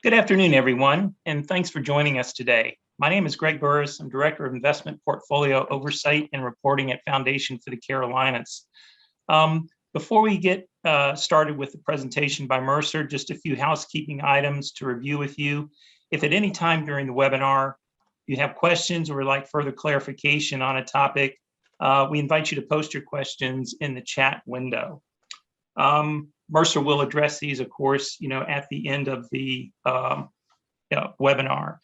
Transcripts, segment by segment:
Good afternoon, everyone, and thanks for joining us today. My name is Greg Burris. I'm Director of Investment Portfolio Oversight and Reporting at Foundation for the Carolinas. Before we get started with the presentation by Mercer, just a few housekeeping items to review with you. If at any time during the webinar you have questions or would like further clarification on a topic, we invite you to post your questions in the chat window. Mercer will address these, of course, at the end of the webinar.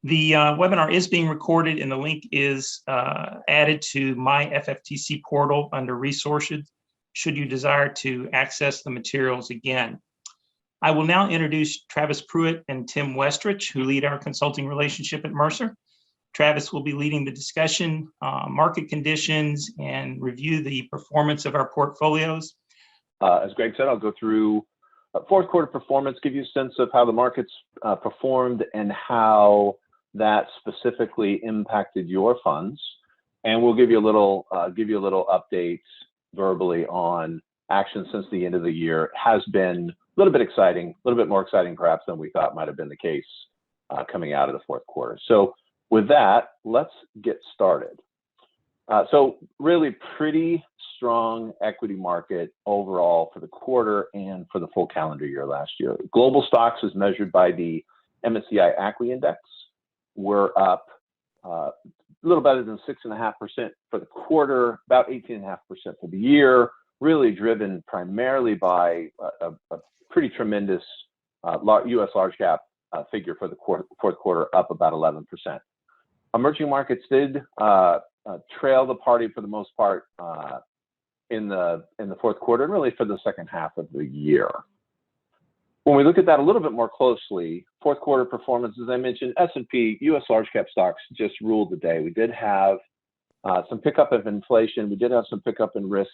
The webinar is being recorded and the link is added to my FFTC portal under resources, should you desire to access the materials again. I will now introduce Travis Pruitt and Tim Westrich, who lead our consulting relationship at Mercer. Travis will be leading the discussion, market conditions, and review the performance of our portfolios. As Greg said, I'll go through fourth quarter performance, give you a sense of how the markets performed and how that specifically impacted your funds, and we'll give you a little update verbally on action since the end of the year. It has been a little bit exciting, a little bit more exciting perhaps than we thought might have been the case coming out of the fourth quarter. So with that, let's get started. So really pretty strong equity market overall for the quarter and for the full calendar year last year. Global stocks as measured by the MSCI ACWI index were up a little better than 6.5% for the quarter, about 18.5% for the year, really driven primarily by a pretty tremendous U.S. large cap figure for the fourth quarter, up about 11%. Emerging markets did trail the party for the most part in the fourth quarter and really for the second half of the year. When we look at that a little bit more closely, fourth quarter performance, as I mentioned, S&P, U.S. large cap stocks just ruled the day. We did have some pickup of inflation. We did have some pickup in risk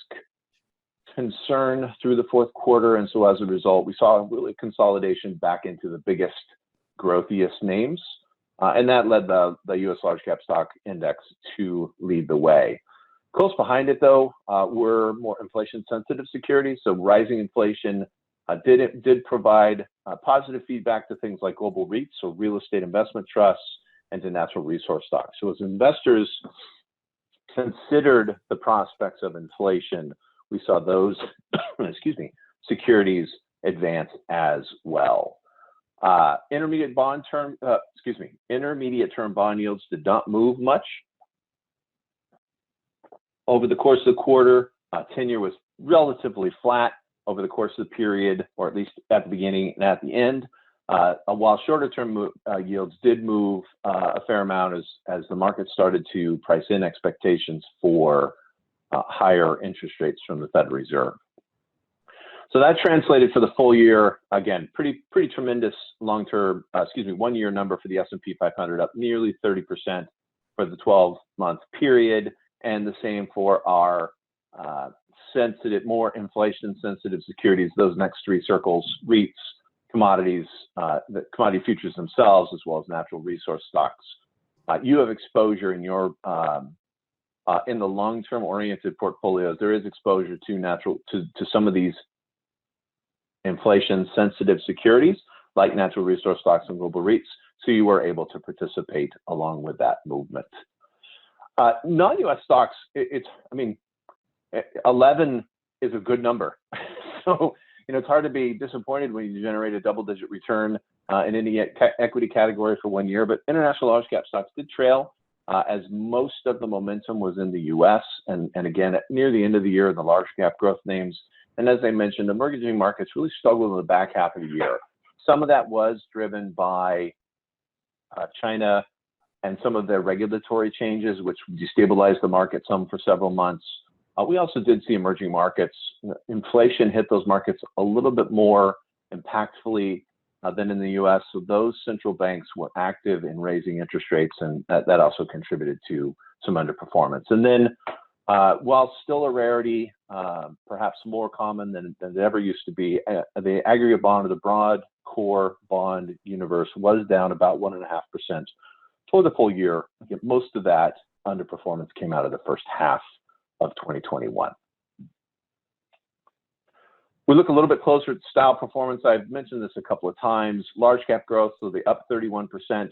concern through the fourth quarter. And so as a result, we saw really consolidation back into the biggest, growthiest names. And that led the U.S. large cap stock index to lead the way. Close behind it, though, were more inflation-sensitive securities. So rising inflation did provide positive feedback to things like global REITs, so real estate investment trusts, and to natural resource stocks. So as investors considered the prospects of inflation, we saw those, securities advance as well. Intermediate term bond yields did not move much over the course of the quarter. 10-year was relatively flat over the course of the period, or at least at the beginning and at the end, while shorter term yields did move a fair amount as the market started to price in expectations for higher interest rates from the Federal Reserve. So that translated for the full year, again, pretty tremendous long-term, 1-year number for the S&P 500, up nearly 30% for the 12-month period, and the same for our more inflation-sensitive securities. Those next three circles: REITs, commodities, the commodity futures themselves, as well as natural resource stocks. You have exposure in your in the long-term oriented portfolios. There is exposure to some of these inflation-sensitive securities, like natural resource stocks and global REITs, so you were able to participate along with that movement. Non-U.S. stocks, 11 is a good number. So, it's hard to be disappointed when you generate a double-digit return in any equity category for 1 year, but international large cap stocks did trail as most of the momentum was in the U.S. And again, near the end of the year, the large cap growth names. And as I mentioned, emerging markets really struggled in the back half of the year. Some of that was driven by China and some of their regulatory changes, which destabilized the market some for several months. We also did see emerging markets. Inflation hit those markets a little bit more impactfully than in the U.S. So those central banks were active in raising interest rates, and that also contributed to some underperformance. And then while still a rarity, perhaps more common than it ever used to be, the aggregate bond of the broad core bond universe was down about 1.5% for the full year. Most of that underperformance came out of the first half of 2021. We look a little bit closer at style performance. I've mentioned this a couple of times. Large cap growth, so the up 31%.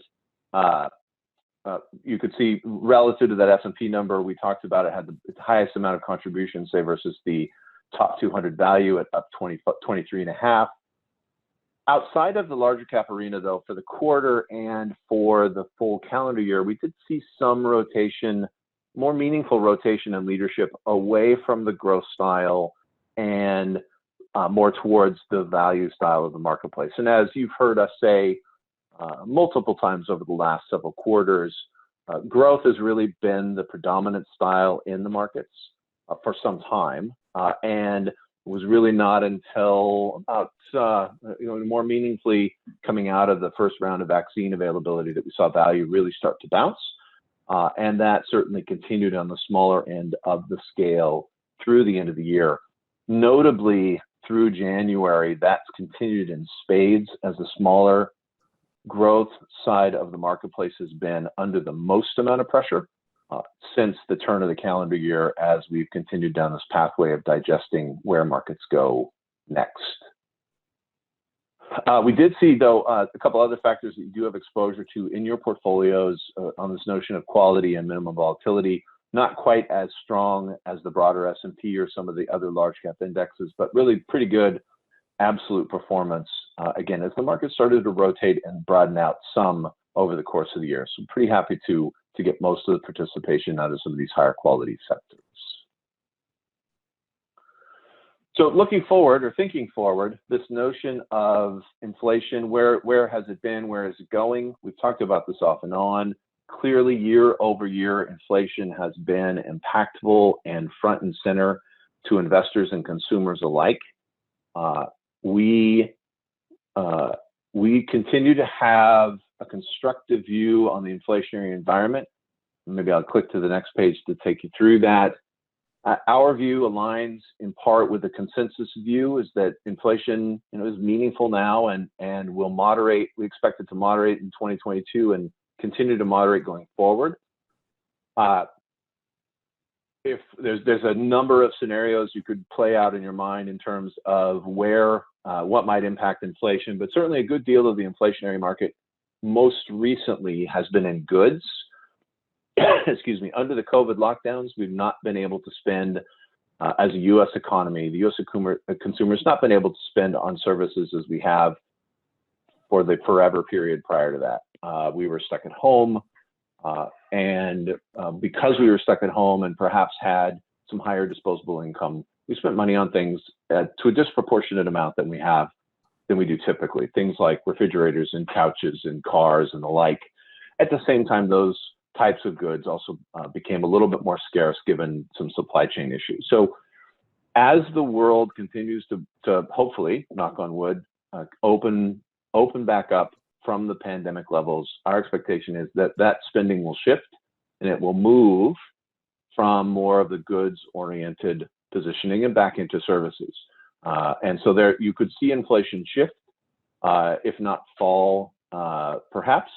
You could see relative to that S&P number we talked about, it had the highest amount of contribution, say, versus the top 200 value at up 23.5. Outside of the larger cap arena, though, for the quarter and for the full calendar year, we did see some rotation, more meaningful rotation in leadership away from the growth style and more towards the value style of the marketplace. And as you've heard us say multiple times over the last several quarters, growth has really been the predominant style in the markets for some time, and it was really not until about more meaningfully coming out of the first round of vaccine availability that we saw value really start to bounce, and that certainly continued on the smaller end of the scale through the end of the year. Notably, through January, that's continued in spades as the smaller growth side of the marketplace has been under the most amount of pressure since the turn of the calendar year, as we've continued down this pathway of digesting where markets go next. We did see, though, a couple other factors that you do have exposure to in your portfolios on this notion of quality and minimum volatility. Not quite as strong as the broader S&P or some of the other large cap indexes, but really pretty good absolute performance, again, as the market started to rotate and broaden out some over the course of the year. So I'm pretty happy to get most of the participation out of some of these higher quality sectors. So looking forward, or thinking forward, this notion of inflation, where has it been, where is it going? We've talked about this off and on. Clearly, year over year, inflation has been impactful and front and center to investors and consumers alike. We continue to have a constructive view on the inflationary environment. Maybe I'll click to the next page to take you through that. Our view aligns in part with the consensus view, is that inflation, is meaningful now and will moderate. We expect it to moderate in 2022 and continue to moderate going forward. If there's a number of scenarios you could play out in your mind in terms of what might impact inflation, but certainly a good deal of the inflationary market most recently has been in goods. Excuse me. Under the COVID lockdowns, we've not been able to spend as a U.S. economy. The U.S. consumer has not been able to spend on services as we have for the forever period prior to that. We were stuck at home, and because we were stuck at home and perhaps had some higher disposable income, we spent money on things to a disproportionate amount than we do typically. Things like refrigerators and couches and cars and the like. At the same time, those types of goods also became a little bit more scarce given some supply chain issues. So as the world continues to hopefully, knock on wood, open back up from the pandemic levels, our expectation is that spending will shift and it will move from more of the goods-oriented positioning and back into services. And so there you could see inflation shift, if not fall, perhaps.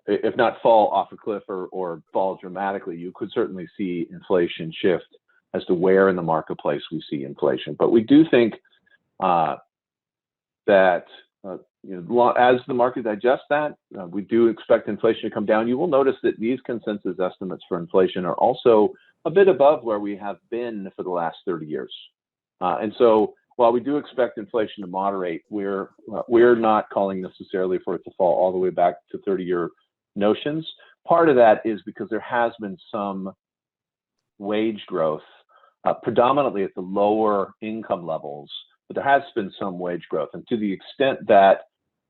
If not fall off a cliff or fall dramatically, you could certainly see inflation shift as to where in the marketplace we see inflation. But we do think that as the market digests that, we do expect inflation to come down. You will notice that these consensus estimates for inflation are also a bit above where we have been for the last 30 years. And so while we do expect inflation to moderate, we're not calling necessarily for it to fall all the way back to 30-year notions. Part of that is because there has been some wage growth, predominantly at the lower income levels, but there has been some wage growth. And to the extent that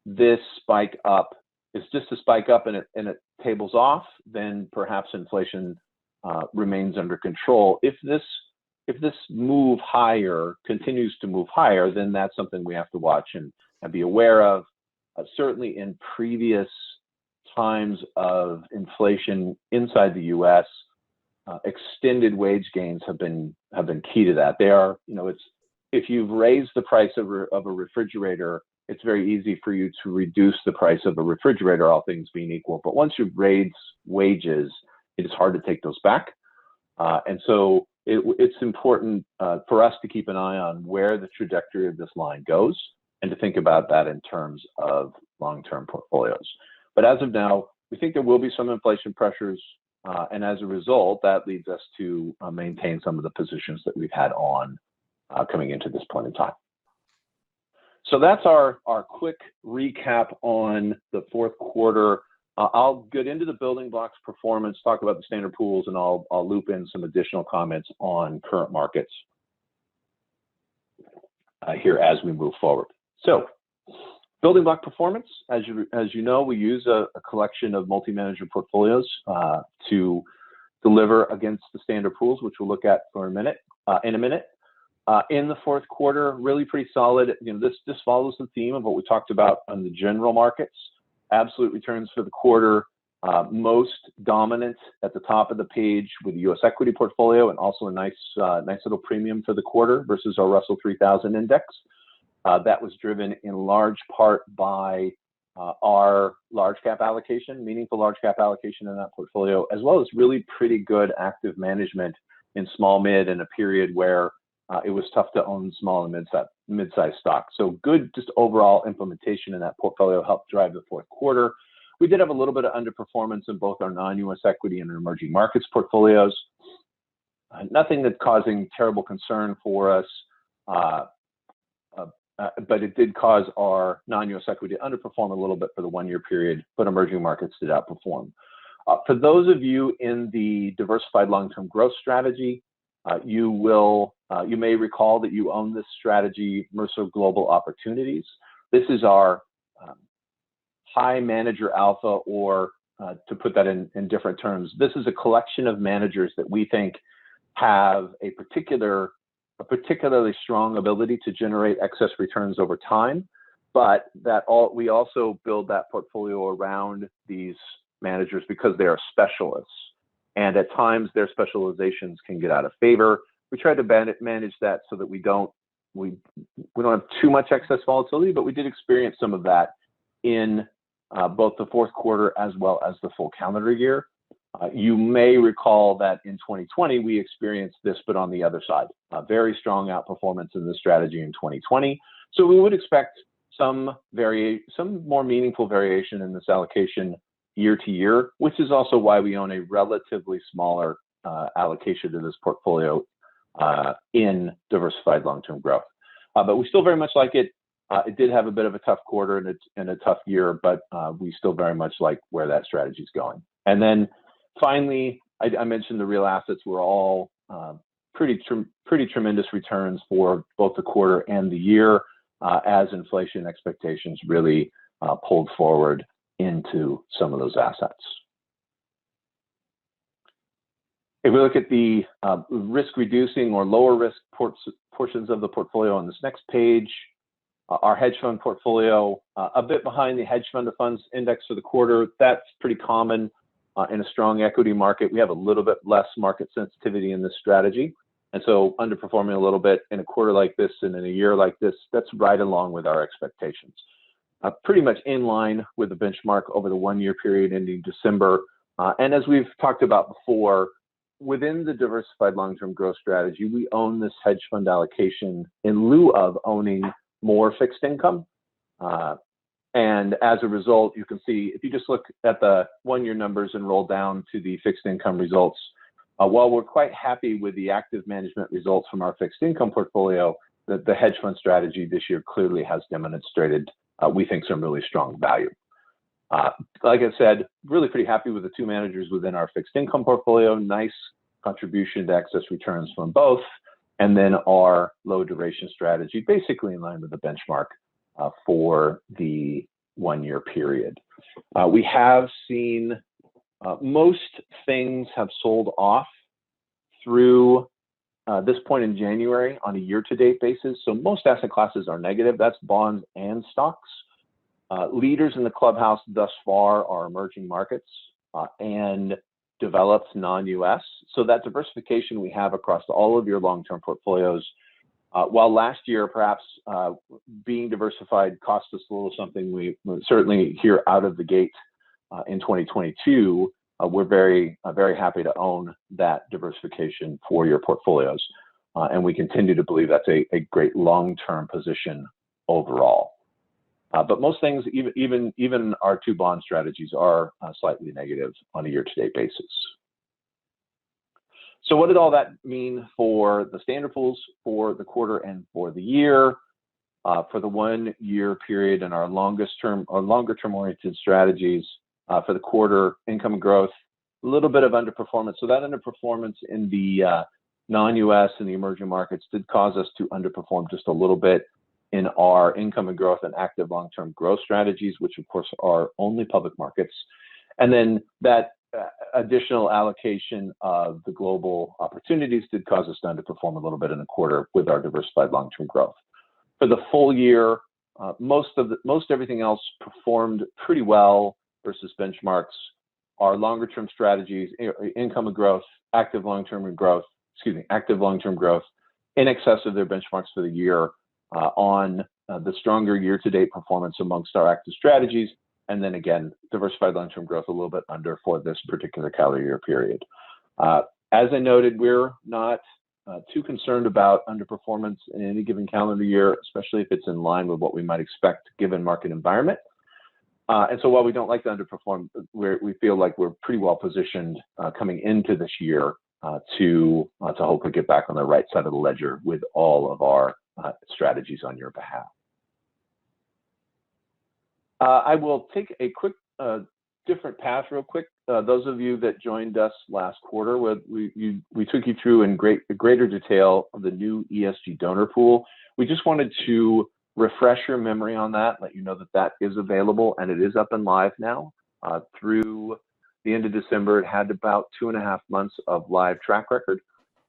this spike up is just a spike up and it tables off, then perhaps inflation remains under control. If this move higher continues to move higher, then that's something we have to watch and be aware of. Certainly in previous times of inflation inside the U.S., extended wage gains have been key to that. They are, if you've raised the price of a refrigerator, it's very easy for you to reduce the price of a refrigerator, all things being equal. But once you've raised wages, it is hard to take those back. And so it's important for us to keep an eye on where the trajectory of this line goes and to think about that in terms of long-term portfolios. But as of now, we think there will be some inflation pressures, and as a result, that leads us to maintain some of the positions that we've had on coming into this point in time. So that's our quick recap on the fourth quarter. I'll get into the building blocks performance, talk about the standard pools, and I'll loop in some additional comments on current markets here as we move forward. So building block performance, as you know, we use a collection of multi-manager portfolios to deliver against the standard pools, which we'll look at for a minute, in a minute. In the fourth quarter, really pretty solid. You know, this follows the theme of what we talked about on the general markets. Absolute returns for the quarter, most dominant at the top of the page with the U.S. equity portfolio, and also a nice little premium for the quarter versus our Russell 3000 index. That was driven in large part by our large cap allocation, meaningful large cap allocation in that portfolio, as well as really pretty good active management in small mid in a period where it was tough to own small and mid-sized stocks. So good, just overall implementation in that portfolio helped drive the fourth quarter. We did have a little bit of underperformance in both our non-U.S. equity and emerging markets portfolios. Nothing that's causing terrible concern for us, but it did cause our non-U.S. equity to underperform a little bit for the one-year period, but emerging markets did outperform. For those of you in the diversified long-term growth strategy, you may recall that you own this strategy, Mercer Global Opportunities. This is our high manager alpha, or to put that in different terms, this is a collection of managers that we think have a particularly strong ability to generate excess returns over time, but we also build that portfolio around these managers because they are specialists. And at times their specializations can get out of favor. We try to manage that so that we don't have too much excess volatility, but we did experience some of that in both the fourth quarter as well as the full calendar year. You may recall that in 2020 we experienced this, but on the other side, very strong outperformance in this strategy in 2020. So we would expect some more meaningful variation in this allocation year to year, which is also why we own a relatively smaller allocation to this portfolio in diversified long-term growth. But we still very much like it. It did have a bit of a tough quarter and a tough year, but we still very much like where that strategy is going. And then finally, I mentioned the real assets were all pretty tremendous returns for both the quarter and the year as inflation expectations really pulled forward into some of those assets. If we look at the risk reducing or lower risk portions of the portfolio on this next page, our hedge fund portfolio, a bit behind the hedge fund of funds index for the quarter. That's pretty common in a strong equity market. We have a little bit less market sensitivity in this strategy. And so underperforming a little bit in a quarter like this and in a year like this, that's right along with our expectations. Pretty much in line with the benchmark over the one-year period ending December. And as we've talked about before, within the diversified long-term growth strategy, we own this hedge fund allocation in lieu of owning more fixed income. And as a result, you can see, if you just look at the one-year numbers and roll down to the fixed income results, while we're quite happy with the active management results from our fixed income portfolio, the hedge fund strategy this year clearly has demonstrated, we think, some really strong value. Like I said, really pretty happy with the two managers within our fixed income portfolio. Nice contribution to excess returns from both. And then our low duration strategy, basically in line with the benchmark for the one-year period. We have seen most things have sold off through this point in January on a year-to-date basis. So most asset classes are negative. That's bonds and stocks. Leaders in the clubhouse thus far are emerging markets and developed non-US. So that diversification we have across all of your long-term portfolios, while last year perhaps being diversified cost us a little something, we certainly here out of the gate in 2022, we're very happy to own that diversification for your portfolios. And we continue to believe that's a great long-term position overall. But most things, even our 2 bond strategies, are slightly negative on a year-to-date basis. So what did all that mean for the standard pools for the quarter and for the year? For the 1-year period and our longer term oriented strategies, for the quarter, income growth, a little bit of underperformance. So that underperformance in the non-US and the emerging markets did cause us to underperform just a little bit in our income and growth and active long-term growth strategies, which of course are only public markets. And then that additional allocation of the global opportunities did cause us to underperform a little bit in the quarter with our diversified long-term growth. For the full year, most everything else performed pretty well versus benchmarks. Our longer-term strategies, income and growth, active long-term growth, in excess of their benchmarks for the year, on the stronger year-to-date performance amongst our active strategies, and then again, diversified long-term growth a little bit under for this particular calendar year period. As I noted, we're not too concerned about underperformance in any given calendar year, especially if it's in line with what we might expect given market environment. And so while we don't like to underperform, we feel like we're pretty well positioned coming into this year to hopefully get back on the right side of the ledger with all of our strategies on your behalf. I will take a quick different path real quick. Those of you that joined us last quarter, we took you through in greater detail of the new ESG donor pool. We just wanted to refresh your memory on that, let you know that that is available, and it is up and live now. Through the end of December, it had about 2.5 months of live track record.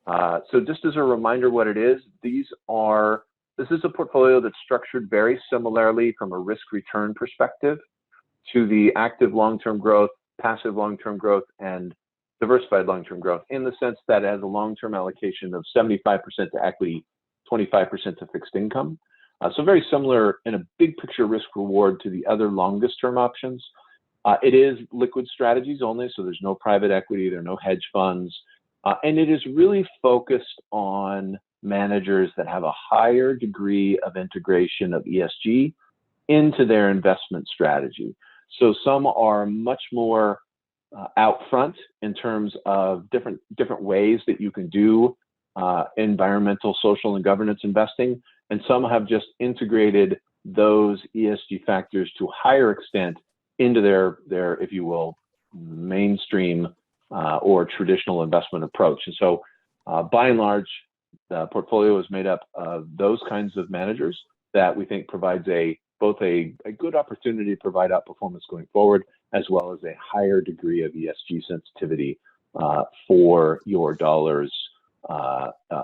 So just as a reminder what it is, this is a portfolio that's structured very similarly from a risk-return perspective to the active long-term growth, passive long-term growth, and diversified long-term growth, in the sense that it has a long-term allocation of 75% to equity, 25% to fixed income. So very similar in a big picture risk reward to the other longest term options. It is liquid strategies only, so there's no private equity, there are no hedge funds, and it is really focused on managers that have a higher degree of integration of ESG into their investment strategy. So some are much more out front in terms of different ways that you can do environmental, social, and governance investing, and some have just integrated those ESG factors to a higher extent into their if you will, mainstream or traditional investment approach. And so by and large, the portfolio is made up of those kinds of managers that we think provides both a good opportunity to provide outperformance going forward, as well as a higher degree of ESG sensitivity for your dollars,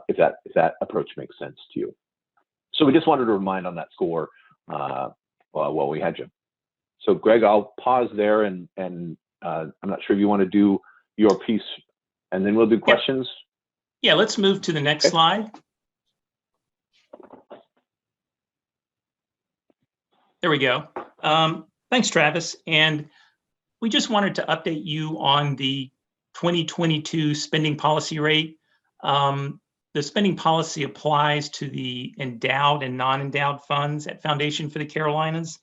if that approach makes sense to you. So we just wanted to remind on that score while we had you. So Greg, I'll pause there, and I'm not sure if you want to do your piece, and then we'll do questions. Yeah, let's move to the next slide. There we go. Thanks, Travis. And we just wanted to update you on the 2022 spending policy rate. The spending policy applies to the endowed and non-endowed funds at Foundation for the Carolinas.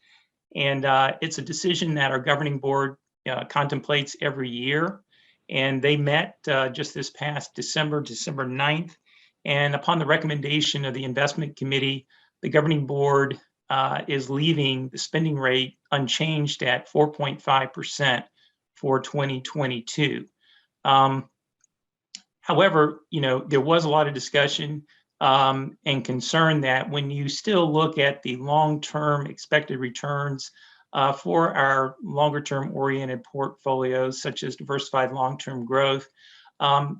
And it's a decision that our governing board contemplates every year. And they met just this past December 9th. And upon the recommendation of the investment committee, the governing board is leaving the spending rate unchanged at 4.5% for 2022. However, there was a lot of discussion and concern that when you still look at the long-term expected returns for our longer-term oriented portfolios, such as diversified long-term growth,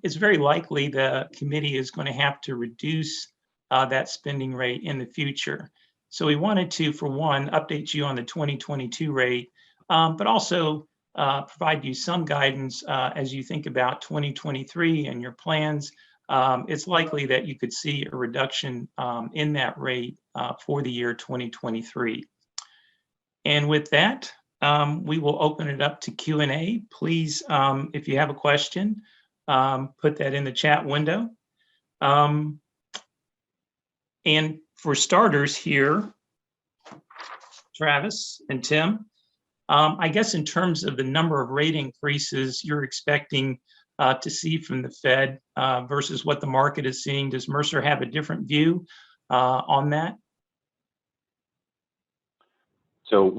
it's very likely the committee is going to have to reduce that spending rate in the future. So we wanted to, for one, update you on the 2022 rate, but also provide you some guidance as you think about 2023 and your plans. It's likely that you could see a reduction in that rate for the year 2023. And with that, we will open it up to Q&A. Please, if you have a question, put that in the chat window. And for starters here, Travis and Tim, I guess in terms of the number of rate increases you're expecting to see from the Fed versus what the market is seeing, does Mercer have a different view on that? So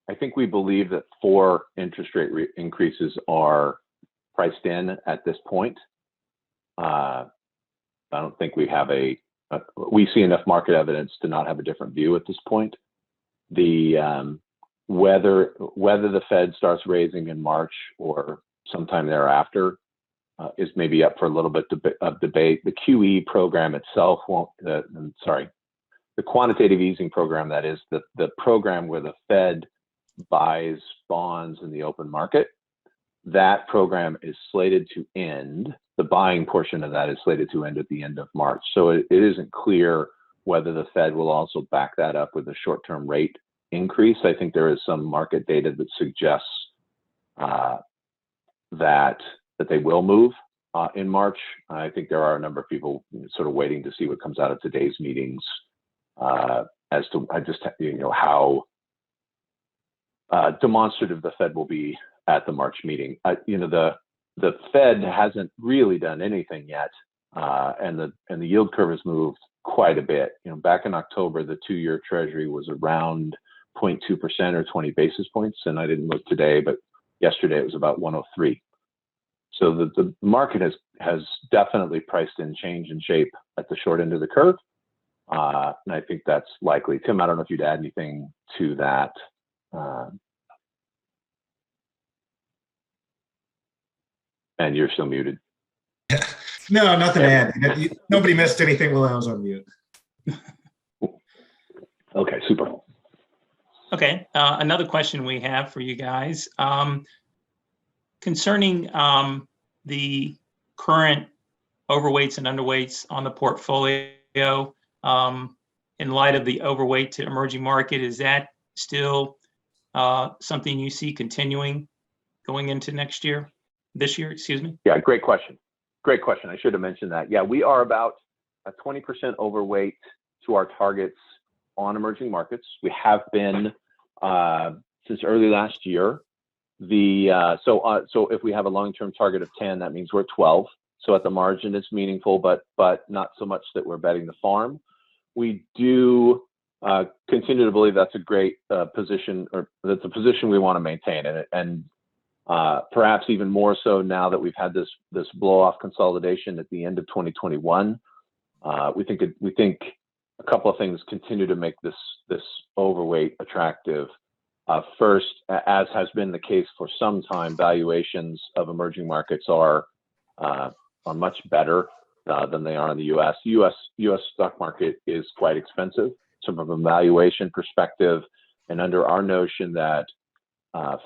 I think we believe that 4 interest rate increases are priced in at this point. I don't think we have we see enough market evidence to not have a different view at this point. Whether the Fed starts raising in March or sometime thereafter is maybe up for a little bit of debate. The QE program itself the quantitative easing program, that is the program where the Fed buys bonds in the open market, that program is slated to end. The buying portion of that is slated to end at the end of March. So it isn't clear whether the Fed will also back that up with a short-term rate increase. I think there is some market data that suggests that they will move in March. I think there are a number of people sort of waiting to see what comes out of today's meetings as to how demonstrative the Fed will be at the March meeting. The Fed hasn't really done anything yet, and the yield curve has moved quite a bit. Back in October, the 2-year Treasury was around 0.2% or 20 basis points, and I didn't look today, but yesterday it was about 103. So the market has definitely priced in change in shape at the short end of the curve, and I think that's likely. Tim, I don't know if you'd add anything to that. And you're still muted. No, nothing to add. Nobody missed anything while I was on mute. Okay, super. Okay, another question we have for you guys concerning the current overweights and underweights on the portfolio in light of the overweight to emerging market. Is that still something you see continuing going into this year, excuse me? Yeah, great question. Great question. I should have mentioned that. Yeah, we are about a 20% overweight to our targets on emerging markets. We have been since early last year. So if we have a long-term target of 10, that means we're at 12. So at the margin, it's meaningful, but not so much that we're betting the farm. We do continue to believe that's a great position, or that's a position we want to maintain, and perhaps even more so now that we've had this blow-off consolidation at the end of 2021. We think a couple of things continue to make this overweight attractive. First, as has been the case for some time, valuations of emerging markets are much better than they are in the U.S. U.S. stock market is quite expensive, so from a valuation perspective, and under our notion that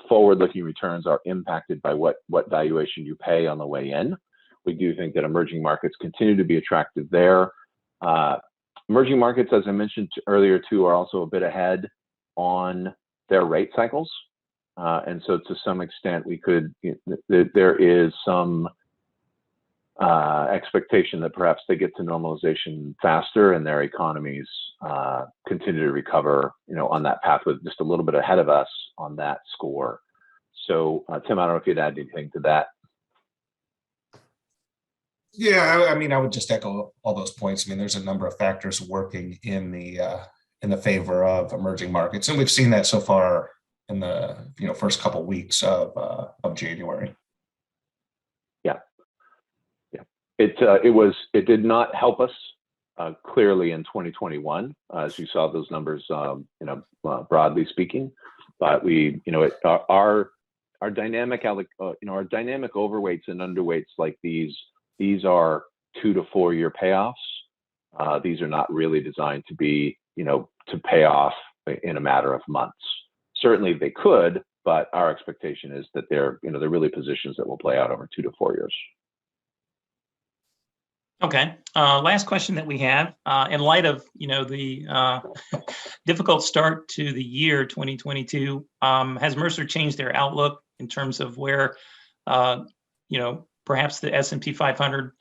forward-looking returns are impacted by what valuation you pay on the way in, we do think that emerging markets continue to be attractive there. Emerging markets, as I mentioned earlier too, are also a bit ahead on their rate cycles. And so to some extent, there is some expectation that perhaps they get to normalization faster and their economies continue to recover, on that path, with just a little bit ahead of us on that score. So Tim, I don't know if you'd add anything to that. Yeah, I mean, I would just echo all those points. I mean, there's a number of factors working in the favor of emerging markets, and we've seen that so far in the first couple of weeks of January. Yeah. It did not help us clearly in 2021, as you saw those numbers, broadly speaking. But our dynamic overweights and underweights like these are 2 to 4 year payoffs. These are not really designed to be, to pay off in a matter of months. Certainly they could, but our expectation is that they're really positions that will play out over 2 to 4 years. Okay. Last question that we have, in light of, the difficult start to the year 2022, has Mercer changed their outlook in terms of where, perhaps the S&P 500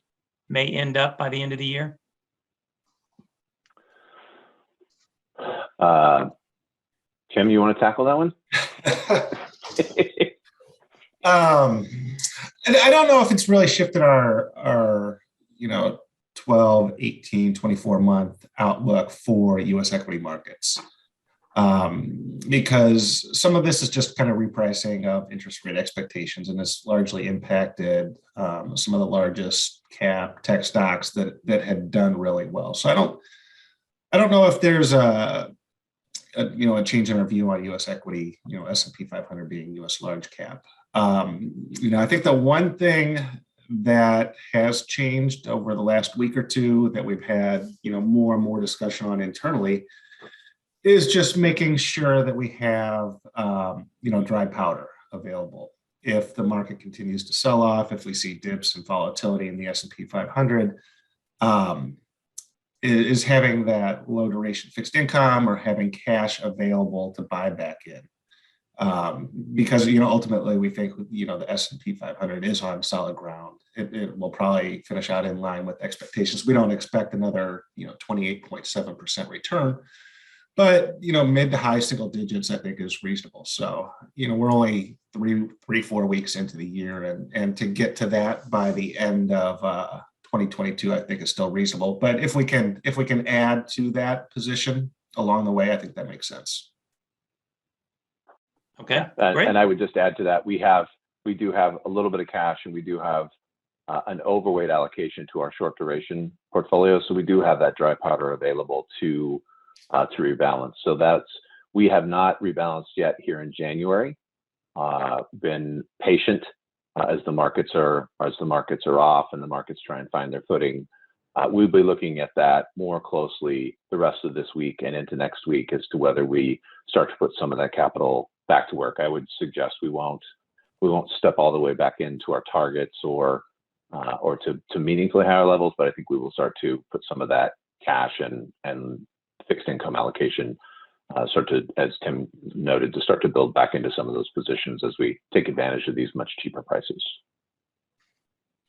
may end up by the end of the year? Tim, you want to tackle that one? And I don't know if it's really shifted our 12, 18, 24 month outlook for US equity markets. Because some of this is just kind of repricing of interest rate expectations, and it's largely impacted some of the largest cap tech stocks that had done really well. So I don't know if there's a change in our view on US equity, S&P 500 being US large cap. I think the one thing that has changed over the last week or two that we've had, more and more discussion on internally is just making sure that we have, dry powder available. If the market continues to sell off, if we see dips and volatility in the S&P 500, is having that low duration fixed income or having cash available to buy back in. Because, ultimately we think, the S&P 500 is on solid ground. It will probably finish out in line with expectations. We don't expect another, 28.7% return, but, mid to high single digits, I think is reasonable. So, we're only 4 weeks into the year, and to get to that by the end of 2022, I think is still reasonable. But if we can add to that position along the way, I think that makes sense. Okay, great. And I would just add to that, we do have a little bit of cash, and we do have an overweight allocation to our short duration portfolio. So we do have that dry powder available to rebalance. So we have not rebalanced yet here in January. Been patient as the markets are off and the markets try and find their footing. We'll be looking at that more closely the rest of this week and into next week as to whether we start to put some of that capital back to work. I would suggest we won't step all the way back into our targets or to meaningfully higher levels, but I think we will start to put some of that cash and fixed income allocation start to, as Tim noted, to start to build back into some of those positions as we take advantage of these much cheaper prices.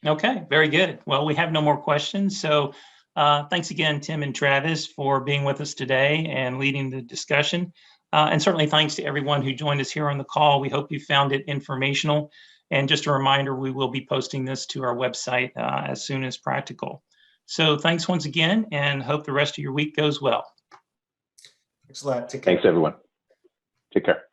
Okay, very good. Well, we have no more questions. So thanks again, Tim and Travis, for being with us today and leading the discussion. And certainly thanks to everyone who joined us here on the call. We hope you found it informational. And just a reminder, we will be posting this to our website as soon as practical. So thanks once again, and hope the rest of your week goes well. Thanks a lot. Take care. Thanks, everyone. Take care.